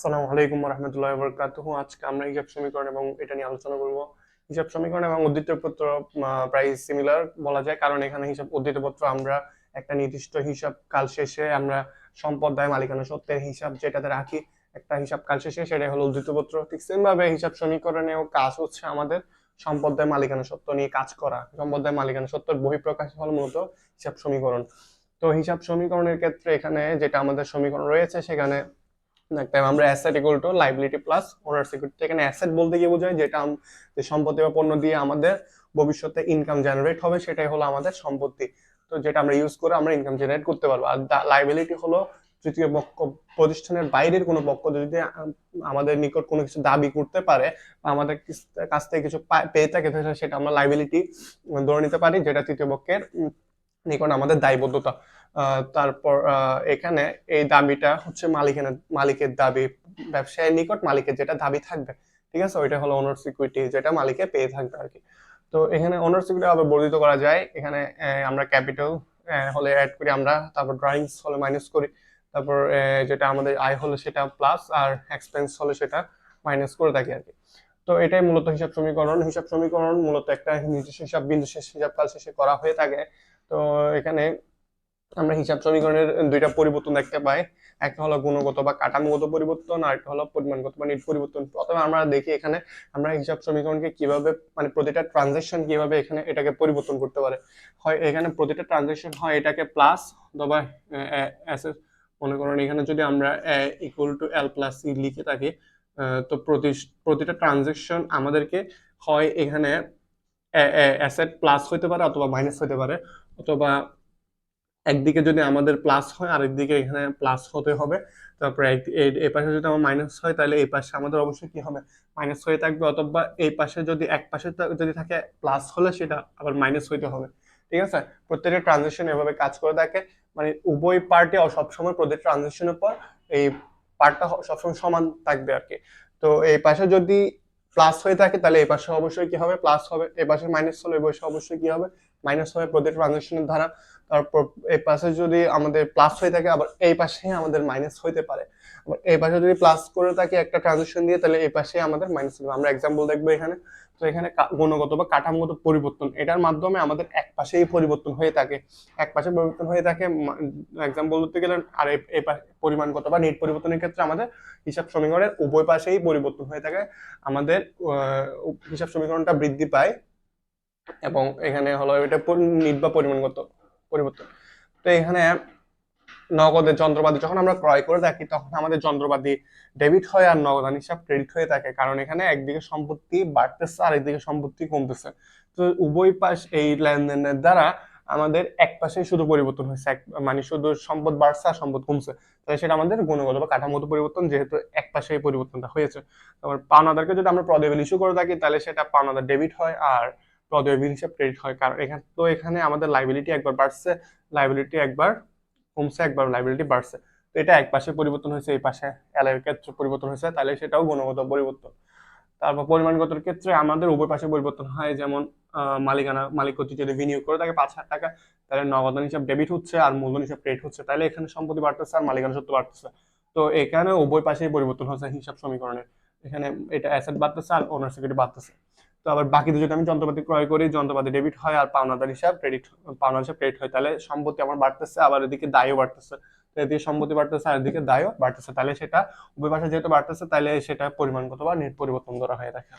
আসসালামু আলাইকুম রহমতুল্লাহ বরকাতুহু। আজকে আমরা হিসাব সমীকরণ এবং এটা নিয়ে আলোচনা করব। হিসাব সমীকরণ এবং উদ্ধৃতপত্র প্রায় সিমিলার বলা যায়, কারণ এখানে হিসাব উদ্ধৃতপত্র আমরা একটা নির্দিষ্ট হিসাব কাল শেষে আমরা সম্পদ দায় মালিকানা সত্ত্বের হিসাব যেটাতে রাখি একটা হিসাব কাল শেষে, সেটাই হলো উদ্ধৃতপত্র। ঠিক সেম ভাবে হিসাব সমীকরণেও কাজ হচ্ছে আমাদের সম্পদ দায় মালিকানা সত্ত্ব নিয়ে কাজ করা। সম্পদ দায় মালিকানা সত্ত্বের বহিঃপ্রকাশ হল মূলত হিসাব সমীকরণ। তো হিসাব সমীকরণের ক্ষেত্রে এখানে যেটা আমাদের সমীকরণ রয়েছে সেখানে একটা আমরা asset equal to liability plus owner security. এখানে অ্যাসেট বলতে কি বোঝায়, যেটা যে সম্পত্তি বা পণ্য দিয়ে আমাদের ভবিষ্যতে ইনকাম জেনারেট হবে সেটাই হলো আমাদের সম্পত্তি। তো যেটা আমরা ইউজ করে আমরা ইনকাম জেনারেট করতে পারবো। আর লাইবিলিটি হলো তৃতীয় পক্ষ, প্রতিষ্ঠানের বাইরের কোনো পক্ষ যদি আমাদের নিকট কোনো কিছু দাবি করতে পারে বা আমাদের কাছ থেকে কিছু পেয়ে থাকে, সেটা আমরা লাইবিলিটি ধরে নিতে পারি, যেটা তৃতীয় পক্ষের নিকট আমাদের দায়বদ্ধতা। তারপর এখানে এই দাবিটা হচ্ছে মালিকের দাবি, ব্যবসায়ীর নিকট মালিকের যেটা দাবি থাকবে, ঠিক আছে, ওইটা হলো ওনার সিকিউরিটি, যেটা মালিকে পেয়ে থাকবে আর কি। তো এখানে ওনার সিকিউরিটি আবার বর্ধিত করা যায়। এখানে আমরা ক্যাপিটাল হলে অ্যাড করি আমরা, তারপর ড্রয়িংস হলে মাইনাস করি, তারপর যেটা আমাদের আয় হলে সেটা প্লাস, আর এক্সপেন্স হলে সেটা মাইনাস করে থাকি আর কি। তো এটাই মূলত হিসাব সমীকরণ। হিসাব সমীকরণ মূলত একটা নির্দিষ্ট হিসাব বিন্দু শেষ হিসাব কাল শেষে করা হয়ে থাকে। তো এখানে আমরা হিসাব সমীকরণের দুইটা পরিবর্তন দেখতে পাই। একটা হলো গুণগত বা কাঠামোগত পরিবর্তন, আর একটা হলো পরিমাণগত বা নিট পরিবর্তন। প্রথমে আমরা দেখি এখানে আমরা হিসাব সমীকরণকে কিভাবে, মানে প্রতিটা ট্রানজাকশন কিভাবে এখানে এটাকে পরিবর্তন করতে পারে। হয় এখানে প্রতিটা ট্রানজাকশন হয় এটাকে প্লাস অথবা অ্যাসেট, মনে করেন এখানে যদি আমরা equal to L plus C লিখে থাকি, তো প্রতিটা ট্রানজাকশন আমাদেরকে হয় এখানে অ্যাসেট প্লাস হইতে পারে অথবা মাইনাস হইতে পারে, অথবা একদিকে যদি আমাদের প্লাস হয় আরেকদিকে এখানে প্লাস হতে হবে। তারপরে এই পাশে যদি আমার মাইনাস হয় তাহলে এই পাশে আমাদের অবশ্যই কি হবে, মাইনাস হয়ে থাকবে, অথবা এই পাশে যদি এক পাশে যদি থাকে প্লাস হলে সেটা আবার মাইনাস হইতে হবে। ঠিক আছে, প্রত্যেকটা ট্রানজেকশন এভাবে কাজ করে থাকে, মানে উভয় পার্টি সবসময় প্রত্যেক ট্রানজেকশনের পর এই পার্টটা সবসময় সমান থাকবে আর কি। তো এই পাশে যদি প্লাস হয়ে থাকে তাহলে এই পাশে অবশ্যই কি হবে, প্লাস হবে। এই পাশে মাইনাস হলে এই পাশে অবশ্যই কি হবে, মাইনাস হবে প্রত্যেক ট্রানজেকশনের দ্বারা। তারপর এই পাশে যদি আমাদের প্লাস হয়ে থাকে আবার এই পাশে আমাদের মাইনাস হইতে পারে। আবার এই পাশে যদি প্লাস করে থাকে একটা ট্রানজিশন দিয়ে, তাহলে এই পাশে আমাদের মাইনাস হবে। আমরা এক্সাম্পল দেখবো এখানে। তো এখানে গুণগত বা কাঠামোগত পরিবর্তন, এটার মাধ্যমে আমাদের এক পাশেই পরিবর্তন হয়ে থাকে, এক পাশে পরিবর্তন হয়ে থাকে এক্সাম্পল বলতে গেলে। আর এই পরিমাণগত বা নিট পরিবর্তনের ক্ষেত্রে আমাদের হিসাব সমীকরণের উভয় পাশেই পরিবর্তন হয়ে থাকে, আমাদের হিসাব সমীকরণটা বৃদ্ধি পায়। এবং এখানে হলো এটা নিট বা পরিমাণগত পরিবর্তন। তো এখানে নগদের যন্ত্রপাতি যখন আমরা ক্রয় করে থাকি তখন আমাদের যন্ত্রপাতি ডেবিট হয় আর নগদান হিসাব ক্রেডিট হয়ে থাকে, কারণ এখানে একদিকে সম্পত্তি বাড়তেছে আর একদিকে সম্পত্তি কমতেছে। তো উভয় পাশ এই লেনদেনের দ্বারা আমাদের এক পাশে শুধু পরিবর্তন হয়েছে, মানে শুধু সম্পদ বাড়ছে আর সম্পদ কমছে, তাহলে সেটা আমাদের গুণগত বা কাঠামোগত পরিবর্তন, যেহেতু এক পাশে এই পরিবর্তনটা হয়েছে। তারপর পাওনাদারকে যদি আমরা প্রদেয় বিল ইস্যু করে থাকি তাহলে সেটা পাওনাদার ডেবিট হয় আর প্রদেয় বিল হিসাব ক্রেডিট হয়, কারণ এখানে আমাদের লাইবিলিটি একবার বাড়ছে, লাইবিলিটি একবার কমছে, একবার লাইবিলিটি বাড়ছে। তো এটা এক পাশে পরিবর্তন হয়েছে, এই পাশে এল এর ক্ষেত্রে পরিবর্তন হয়েছে, তাহলে সেটাও গুণগত পরিবর্তন। তারপর পরিমাণগত ক্ষেত্রে আমাদের উভয় পাশে পরিবর্তন হয়, যেমন মালিক কর্তৃক যদি বিনিয়োগ করে থাকে 5,000 টাকা, তাহলে নগদান হিসাব ডেবিট হচ্ছে আর মূলধন হিসাব ক্রেডিট হচ্ছে, তাহলে এখানে সম্পত্তি বাড়তেছে আর মালিকানা সত্ত্ব বাড়তেছে। তো এখানে উভয় পাশেই পরিবর্তন হচ্ছে হিসাব সমীকরণের। এখানে এটা অ্যাসেট বাড়তেছে আর ওনার সিকিউরিটি বাড়তেছে। তো আবার বাকিতে যদি আমি যন্ত্রপাতি ক্রয় করি, যন্ত্রপাতি ডেবিট হয় আর পাওনাদার হিসাব ক্রেডিট হয়, তাহলে সম্পত্তি আমার বাড়তেছে আবার এদিকে দায়ও বাড়তেছে। তো এদিকে সম্পত্তি বাড়তেছে আর এদিকে দায়ও বাড়তেছে, তাহলে সেটা উভয় পাশে যেহেতু বাড়তেছে তাহলে সেটা পরিমাণগত বা নেট পরিবর্তন করা হয়ে থাকে।